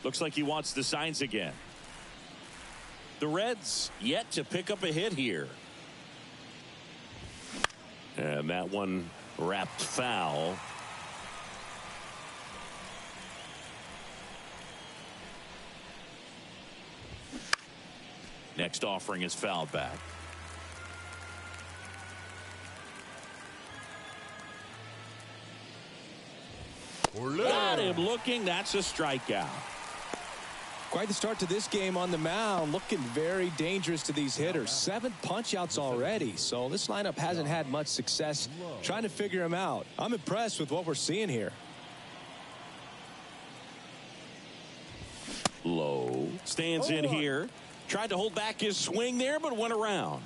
Looks like he wants the signs again. The Reds yet to pick up a hit here. And that one wrapped foul. Next offering is fouled back. Got him looking. That's a strikeout. Quite the start to this game on the mound. Looking very dangerous to these hitters. 7 punch-outs already. So this lineup hasn't had much success trying to figure him out. I'm impressed with what we're seeing here. Low. Stands in here. Tried to hold back his swing there, but went around.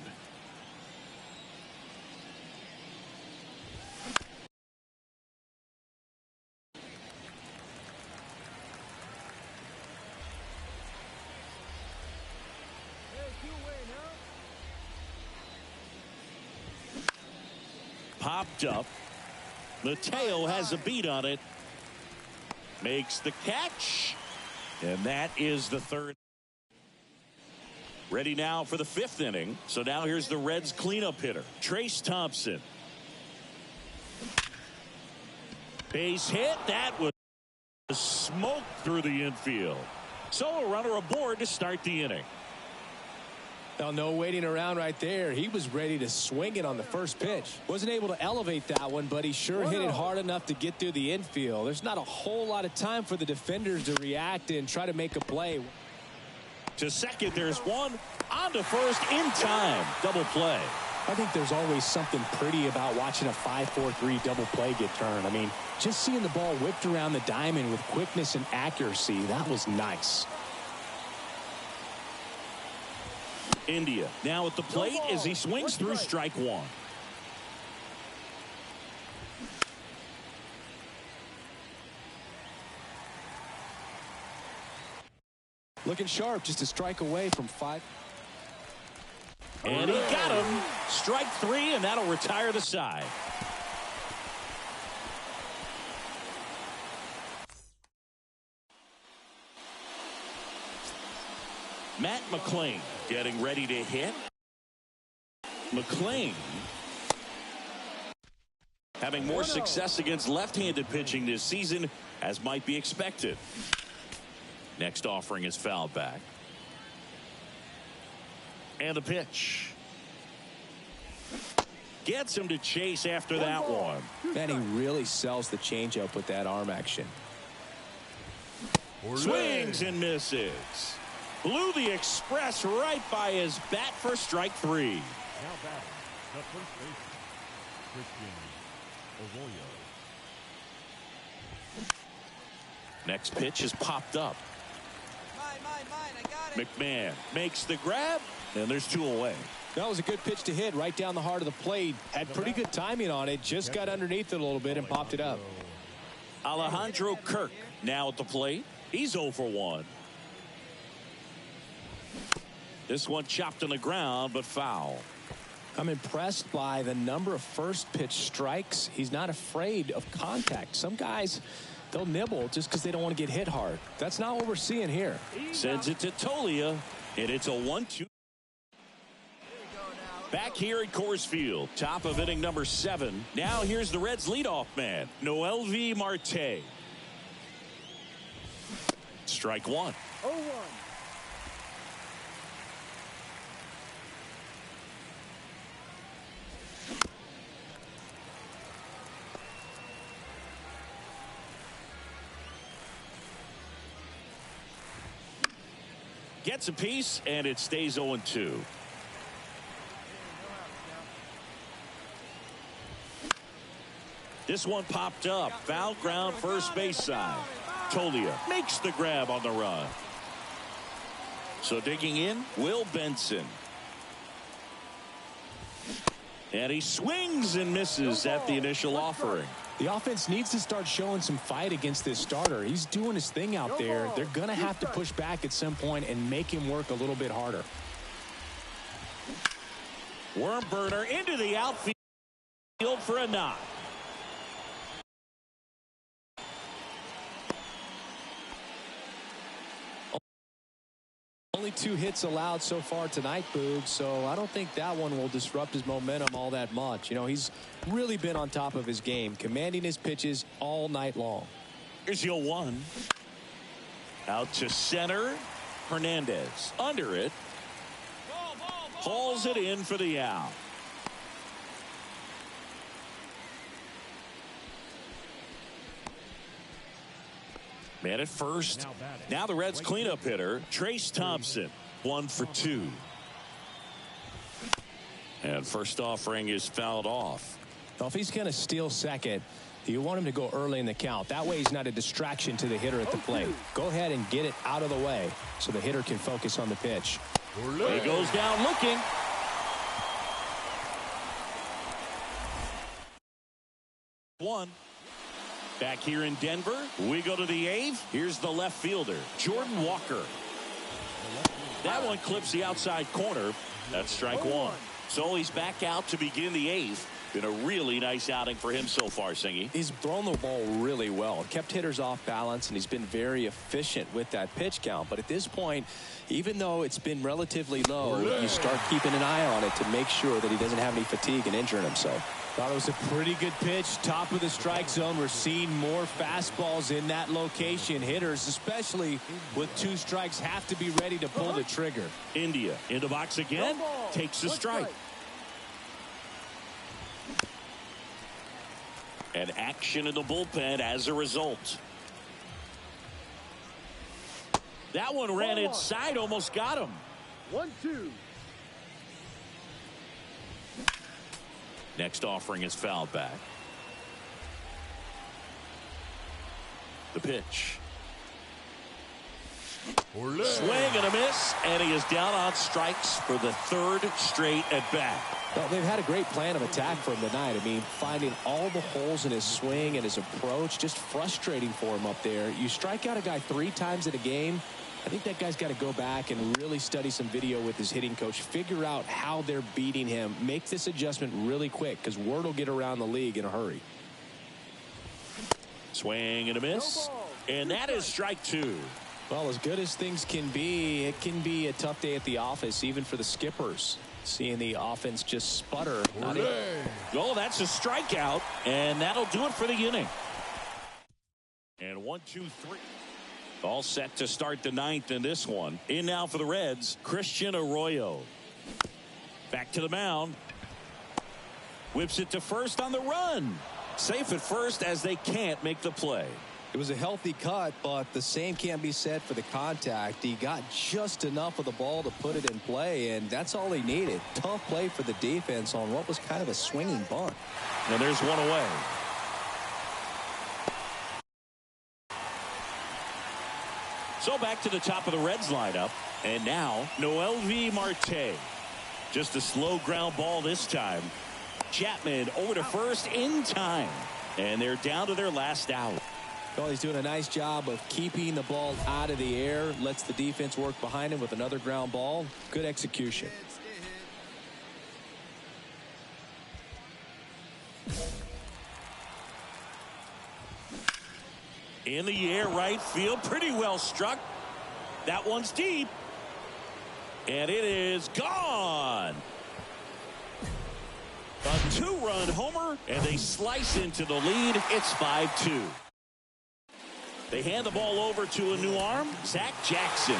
Popped up. Mateo has a beat on it. Makes the catch. And that is the third. Ready now for the 5th inning. So now here's the Reds cleanup hitter, Trace Thompson. Base hit. That was smoked through the infield. So a runner aboard to start the inning. Now, no waiting around right there. He was ready to swing it on the first pitch. Wasn't able to elevate that one, but he sure hit it hard enough to get through the infield. There's not a whole lot of time for the defenders to react and try to make a play. To second, there's one. On to first in time. Double play. I think there's always something pretty about watching a 5-4-3 double play get turned. I mean, just seeing the ball whipped around the diamond with quickness and accuracy, that was nice. India now at the plate as he swings through strike one. Looking sharp, just a strike away from 5. And he got him. Strike 3, and that'll retire the side. Matt McClain getting ready to hit. McClain having more success against left-handed pitching this season, as might be expected. Next offering is fouled back. And the pitch. Gets him to chase after that one. Man, he really sells the changeup with that arm action. Swings and misses. Blew the express right by his bat for strike 3. Now batting, the first baseman, Christian Arroyo. Next pitch is popped up. Mine, I got it. McMahon makes the grab, and there's 2 away. That was a good pitch to hit right down the heart of the plate. Had pretty good timing on it. Just got underneath it a little bit and popped it up. Alejandro Kirk now at the plate. He's 0 for 1. This one chopped on the ground, but foul. I'm impressed by the number of first pitch strikes. He's not afraid of contact. Some guys, they'll nibble just because they don't want to get hit hard. That's not what we're seeing here. Sends it to Tolia, and it's a 1-2. Back here at Coors Field, top of inning number 7. Now here's the Reds leadoff man, Noelvi Marte. Strike 1. 0-1. Gets a piece, and it stays 0-2. This one popped up. Foul ground, first base side. Tolia makes the grab on the run. So digging in, Will Benson. And he swings and misses at the initial offering. The offense needs to start showing some fight against this starter. He's doing his thing out there. They're going to have to push back at some point and make him work a little bit harder. Worm burner into the outfield for a knock. Only 2 hits allowed so far tonight, Boog, so I don't think that one will disrupt his momentum all that much. You know, he's really been on top of his game, commanding his pitches all night long. Here's the 0-1. Out to center. Hernandez under it. Hauls it in for the out. Man at first. Now the Reds cleanup hitter, Trace Thompson, 1 for 2. And first offering is fouled off. Well, if he's going to steal second, you want him to go early in the count. That way he's not a distraction to the hitter at the plate. Go ahead and get it out of the way so the hitter can focus on the pitch. He goes down looking. One. Back here in Denver, we go to the 8th. Here's the left fielder, Jordan Walker. That one clips the outside corner. That's strike 1. So he's back out to begin the 8th. Been a really nice outing for him so far, Singy. He's thrown the ball really well, kept hitters off balance, and he's been very efficient with that pitch count. But at this point, even though it's been relatively low, you start keeping an eye on it to make sure that he doesn't have any fatigue and injuring himself. Thought it was a pretty good pitch, top of the strike zone. We're seeing more fastballs in that location. Hitters, especially with 2 strikes, have to be ready to pull the trigger. India in the box again, takes the strike. And action in the bullpen as a result. That one ran inside, almost got him. 1-2. Next offering is fouled back. The pitch. Swing and a miss, and he is down on strikes for the 3rd straight at bat. Well, they've had a great plan of attack for him tonight. I mean, finding all the holes in his swing and his approach, just frustrating for him up there. You strike out a guy 3 times in a game, I think that guy's got to go back and really study some video with his hitting coach, figure out how they're beating him, make this adjustment really quick, because word will get around the league in a hurry. Swing and a miss, and that is strike 2. Well, as good as things can be, it can be a tough day at the office, even for the skippers. Seeing the offense just sputter. Oh, that's a strikeout, and that'll do it for the inning. And 1, 2, 3. All set to start the 9th in this one. In now for the Reds, Christian Arroyo. Back to the mound. Whips it to first on the run. Safe at first as they can't make the play. It was a healthy cut, but the same can't be said for the contact. He got just enough of the ball to put it in play, and that's all he needed. Tough play for the defense on what was kind of a swinging bunt. And there's one away. So back to the top of the Reds lineup, and now MLB Marte. Just a slow ground ball this time. Chapman over to first in time, and they're down to their last out. Well, he's doing a nice job of keeping the ball out of the air, lets the defense work behind him with another ground ball. Good execution. In the air, right field, pretty well struck. That one's deep, and it is gone. A 2-run homer, and they slice into the lead. It's 5-2. They hand the ball over to a new arm, Zach Jackson.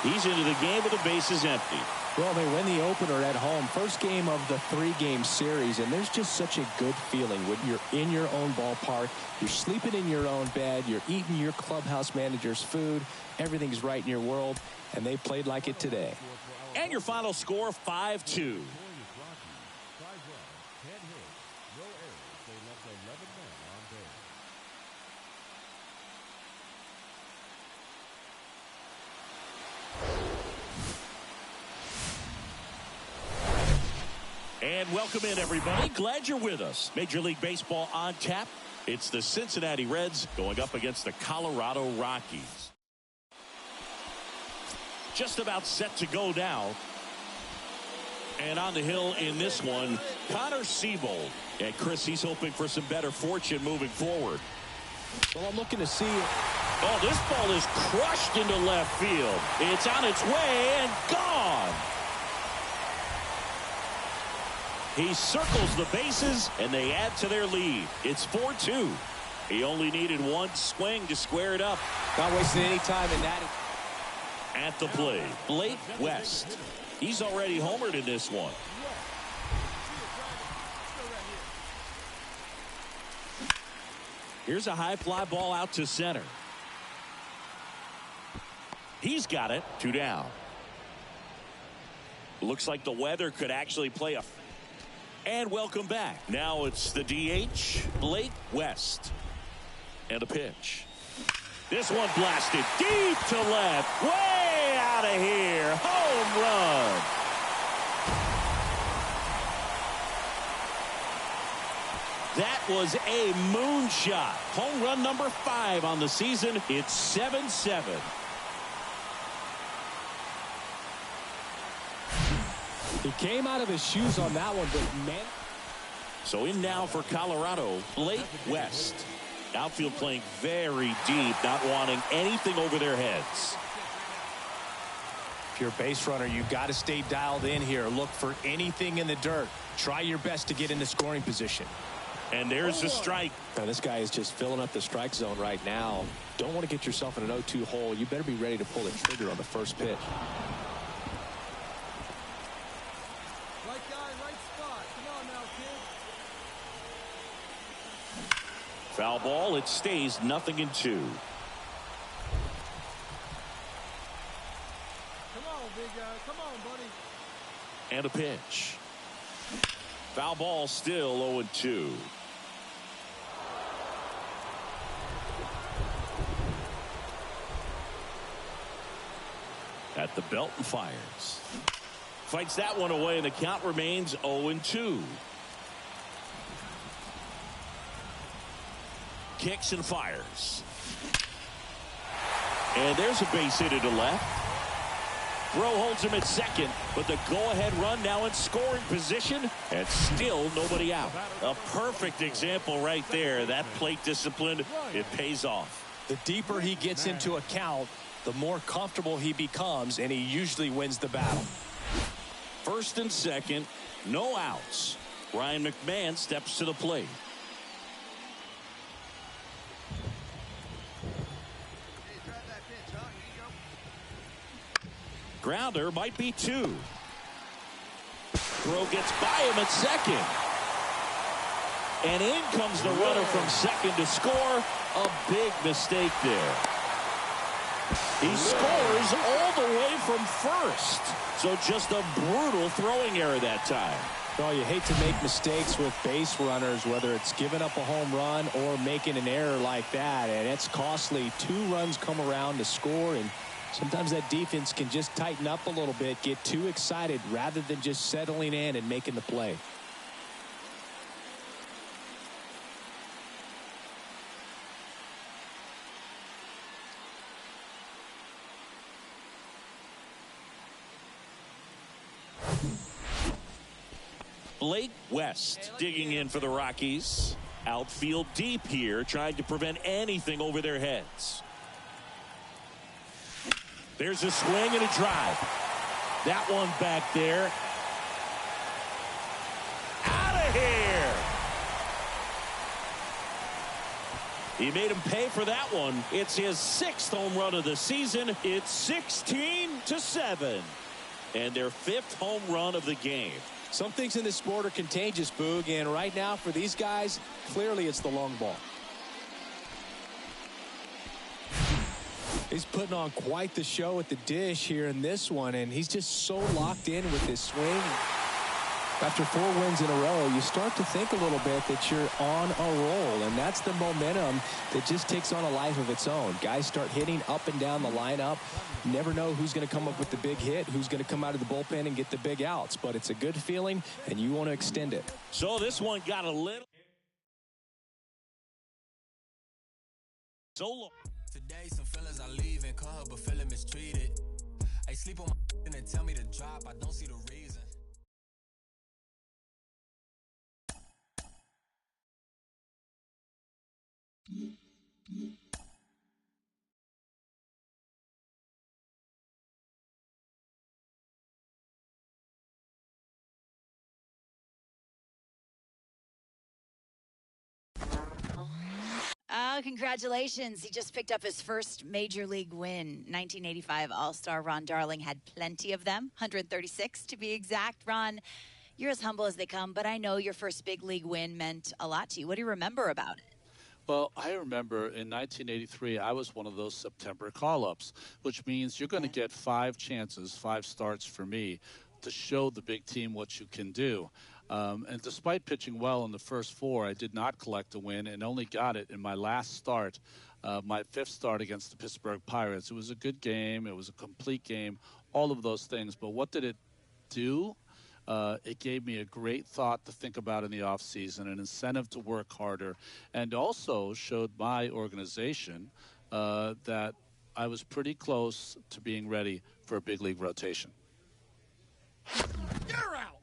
He's into the game with the bases empty. Well, they win the opener at home. First game of the 3-game series, and there's just such a good feeling when you're in your own ballpark. You're sleeping in your own bed. You're eating your clubhouse manager's food. Everything's right in your world, and they played like it today. And your final score, 5-2. And welcome in, everybody. Glad you're with us. Major League Baseball on tap. It's the Cincinnati Reds going up against the Colorado Rockies. Just about set to go now. And on the hill in this one, Connor Siebold. And Chris, he's hoping for some better fortune moving forward. Well, I'm looking to see. Oh, this ball is crushed into left field. It's on its way and gone. He circles the bases, and they add to their lead. It's 4-2. He only needed one swing to square it up. Not wasting any time in that. At the plate, Blake West. He's already homered in this one. Here's a high fly ball out to center. He's got it. 2 down. Looks like the weather could actually play a... And welcome back. Now it's the DH, Blake West. And a pitch. This one blasted deep to left. Way out of here. Home run. That was a moonshot. Home run number 5 on the season. It's 7-7. He came out of his shoes on that one, but man. So in now for Colorado, Blake West. Outfield playing very deep, not wanting anything over their heads. If you're a base runner, you got to stay dialed in here. Look for anything in the dirt. Try your best to get into scoring position. And there's the strike. Now, this guy is just filling up the strike zone right now. Don't want to get yourself in an 0-2 hole. You better be ready to pull the trigger on the first pitch. Right guy, right spot. Come on now, kid. Foul ball. It stays 0-2. Come on, big guy. Come on, buddy. And a pitch. Foul ball, still 0-2. At the belt and fires. Fights that one away, and the count remains 0-2. Kicks and fires. And there's a base hit to left. Throw holds him at second, but the go-ahead run now in scoring position, and still nobody out. A perfect example right there. That plate discipline, it pays off. The deeper he gets into a count, the more comfortable he becomes, and he usually wins the battle. First and second, no outs. Ryan McMahon steps to the plate. Grounder might be 2. Throw gets by him at second. And in comes the runner from second to score. A big mistake there. He scores all the way from first. So just a brutal throwing error that time. Well, you hate to make mistakes with base runners, whether it's giving up a home run or making an error like that. And it's costly. 2 runs come around to score, and sometimes that defense can just tighten up a little bit, get too excited rather than just settling in and making the play. Blake West digging in for the Rockies. Outfield deep here, trying to prevent anything over their heads. There's a swing and a drive. That one back there. Out of here. He made him pay for that one. It's his 6th home run of the season. It's 16-7. And their 5th home run of the game. Some things in this sport are contagious, Boog, and right now for these guys, clearly it's the long ball. He's putting on quite the show at the dish here in this one, and he's just so locked in with this swing. After 4 wins in a row, you start to think a little bit that you're on a roll, and that's the momentum that just takes on a life of its own. Guys start hitting up and down the lineup. Never know who's going to come up with the big hit, who's going to come out of the bullpen and get the big outs, but it's a good feeling, and you want to extend it. So this one got a little solo. Today some fellas I leave and call her but feeling mistreated. I sleep on my and they tell me to drop. I don't see the reason. Congratulations. He just picked up his first major league win. 1985 All-Star Ron Darling had plenty of them, 136 to be exact. Ron, you're as humble as they come, but I know your first big league win meant a lot to you. What do you remember about it? Well, I remember in 1983, I was one of those September call-ups, which means you're going to get 5 chances, 5 starts for me to show the big team what you can do. And despite pitching well in the first 4, I did not collect a win and only got it in my last start, my 5th start against the Pittsburgh Pirates. It was a good game. It was a complete game, all of those things. But what did it do? It gave me a great thought to think about in the offseason, an incentive to work harder, and also showed my organization that I was pretty close to being ready for a big league rotation. You're out!